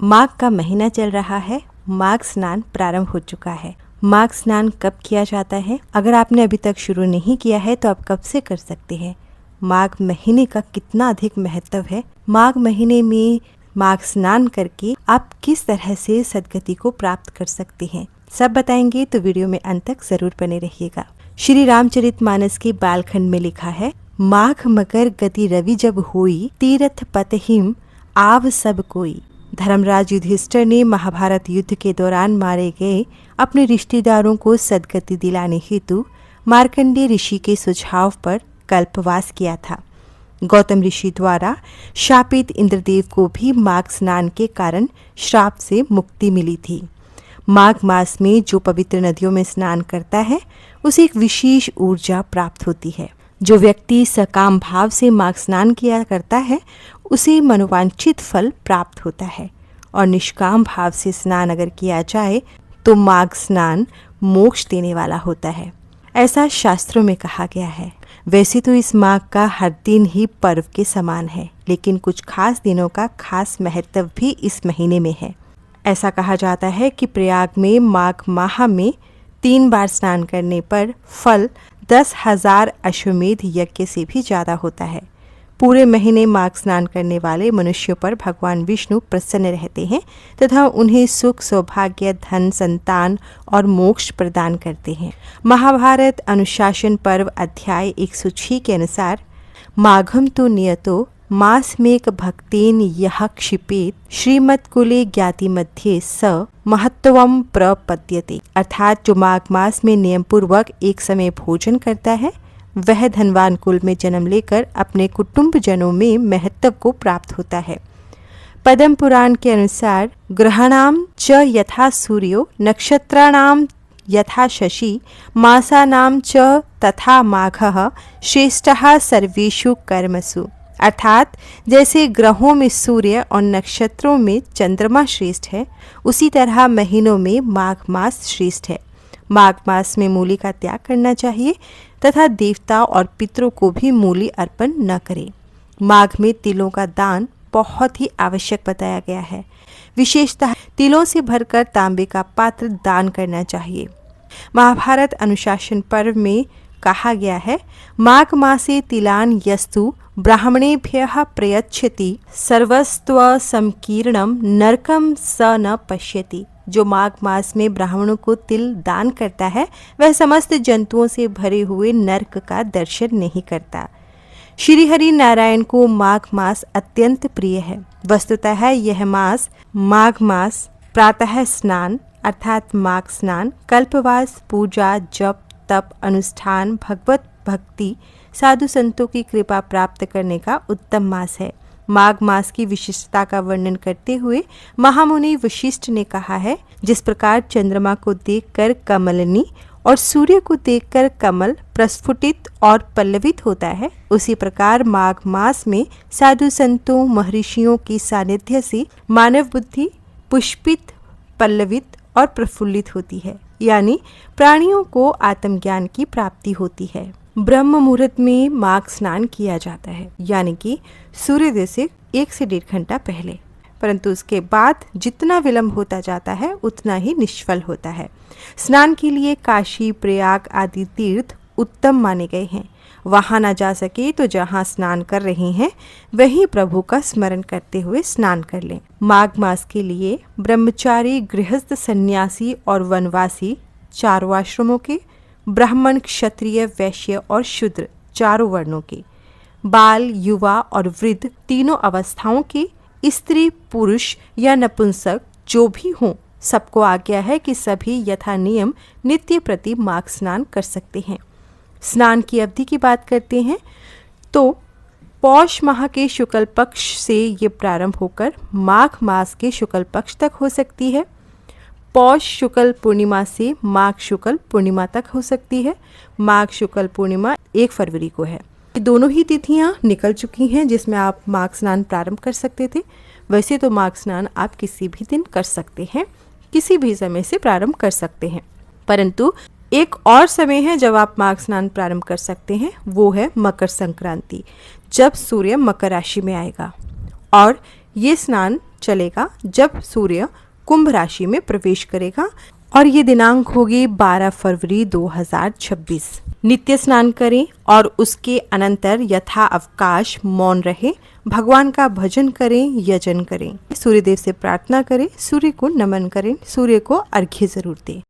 माघ का महीना चल रहा है, माघ स्नान प्रारंभ हो चुका है। माघ स्नान कब किया जाता है? अगर आपने अभी तक शुरू नहीं किया है तो आप कब से कर सकते हैं? माघ महीने का कितना अधिक महत्व है? माघ महीने में माघ स्नान करके आप किस तरह से सद्गति को प्राप्त कर सकते हैं, सब बताएंगे, तो वीडियो में अंत तक जरूर बने रहिएगा। श्री रामचरितमानस के बालखंड में लिखा है, माघ मकर गति रवि जब हुई, तीर्थ पतहिम आव सब कोई। धर्मराज युधिष्ठिर ने महाभारत युद्ध के दौरान मारे गए अपने रिश्तेदारों को सद्गति दिलाने हेतु मार्कंडेय ऋषि के सुझाव पर कल्पवास किया था। गौतम ऋषि द्वारा शापित इंद्रदेव को भी माघ स्नान के कारण श्राप से मुक्ति मिली थी। माघ मास में जो पवित्र नदियों में स्नान करता है उसे एक विशेष ऊर्जा प्राप्त होती है। जो व्यक्ति सकाम भाव से माघ स्नान किया करता है उसे मनोवांछित फल प्राप्त होता है, और निष्काम भाव से स्नान अगर किया जाए तो माघ स्नान मोक्ष देने वाला होता है, ऐसा शास्त्रों में कहा गया है। वैसे तो इस माघ का हर दिन ही पर्व के समान है, लेकिन कुछ खास दिनों का खास महत्व भी इस महीने में है। ऐसा कहा जाता है कि प्रयाग में माघ माह में 3 बार स्नान करने पर फल 10,000 अश्वमेध यज्ञ से भी ज़्यादा होता है। पूरे महीने माघ स्नान करने वाले मनुष्यों पर भगवान विष्णु प्रसन्न रहते हैं तथा उन्हें सुख, सौभाग्य, धन, संतान और मोक्ष प्रदान करते हैं। महाभारत अनुशासन पर्व अध्याय 106 के अनुसार, माघम तो नियतो मासमेक भक्तेन यह क्षिपेत श्रीमत्कुले ज्ञाति मध्ये स महत्वम प्रपद्यते। अर्थात जो माघ मास में नियम पूर्वक एक समय भोजन करता है वह धनवान कुल में जन्म लेकर अपने कुटुंब जनों में महत्व को प्राप्त होता है। पद्म पुराण के अनुसार, ग्रहाणाम च यथा सूर्यो नक्षत्राणाम यथा शशि मासानाम च तथा माघः श्रेष्ठः सर्वेषु कर्मसु। अर्थात जैसे ग्रहों में सूर्य और नक्षत्रों में चंद्रमा श्रेष्ठ है, उसी तरह महीनों में माघ मास श्रेष्ठ है। माघ मास में मूली का त्याग करना चाहिए तथा देवता और पितरों को भी मूली अर्पण न करें। माघ में तिलों का दान बहुत ही आवश्यक बताया गया है। विशेषतः तिलों से भरकर तांबे का पात्र दान करना चाहिए। महाभारत अनुशासन पर्व में कहा गया है, माघ मासे तिलान यस्तु ब्राह्मणेभ्यः प्रयच्छति सर्वस्व संकीर्णम नरकम स न पश्यति। जो माघ मास में ब्राह्मणों को तिल दान करता है वह समस्त जंतुओं से भरे हुए नरक का दर्शन नहीं करता। श्री हरि नारायण को माघ मास अत्यंत प्रिय है। वस्तुतः यह मास माघ मास प्रातः स्नान अर्थात माघ स्नान, कल्पवास, पूजा, जप, तप, अनुष्ठान, भगवत भक्ति, साधु संतों की कृपा प्राप्त करने का उत्तम मास है। माघ मास की विशिष्टता का वर्णन करते हुए महामुनि वशिष्ठ ने कहा है, जिस प्रकार चंद्रमा को देखकर कमलनी और सूर्य को देखकर कमल प्रस्फुटित और पल्लवित होता है, उसी प्रकार माघ मास में साधु संतों महर्षियों की सानिध्य से मानव बुद्धि पुष्पित, पल्लवित और प्रफुल्लित होती है, यानी प्राणियों को आत्मज्ञान की प्राप्ति होती है। ब्रह्म मुहूर्त में माघ स्नान किया जाता है, यानी कि सूर्योदय से 1 से 1.5 घंटा पहले, परंतु उसके बाद जितना विलंब होता जाता है उतना ही निष्फल होता है। स्नान के लिए काशी, प्रयाग आदि तीर्थ उत्तम माने गए हैं। वहां न जा सके तो जहां स्नान कर रहे हैं वहीं प्रभु का स्मरण करते हुए स्नान कर लें। माघ मास के लिए ब्रह्मचारी, गृहस्थ, सन्यासी और वनवासी चारों आश्रमों के, ब्राह्मण, क्षत्रिय, वैश्य और शूद्र चारों वर्णों के, बाल, युवा और वृद्ध तीनों अवस्थाओं के, स्त्री, पुरुष या नपुंसक जो भी हों, सबको आज्ञा है कि सभी यथा नियम नित्य प्रति माघ स्नान कर सकते हैं। स्नान की अवधि की बात करते हैं तो पौष माह के शुक्ल पक्ष से ये प्रारंभ होकर माघ मास के शुक्ल पक्ष तक हो सकती है। पौष शुक्ल पूर्णिमा से माघ शुक्ल पूर्णिमा तक हो सकती है। माघ शुक्ल पूर्णिमा 1 फरवरी को है। दोनों ही तिथियां निकल चुकी हैं जिसमें आप माघ स्नान प्रारंभ कर सकते थे। वैसे तो माघ स्नान आप किसी भी दिन कर सकते हैं, किसी भी समय से प्रारंभ कर सकते हैं, परंतु एक और समय है जब आप माघ स्नान प्रारंभ कर सकते हैं, वो है मकर संक्रांति, जब सूर्य मकर राशि में आएगा। और ये स्नान चलेगा जब सूर्य कुंभ राशि में प्रवेश करेगा और ये दिनांक होगी 12 फरवरी 2026। नित्य स्नान करें और उसके अनंतर यथा अवकाश मौन रहे, भगवान का भजन करें, यजन करें, सूर्यदेव से प्रार्थना करें, सूर्य को नमन करें, सूर्य को अर्घ्य जरूर दें।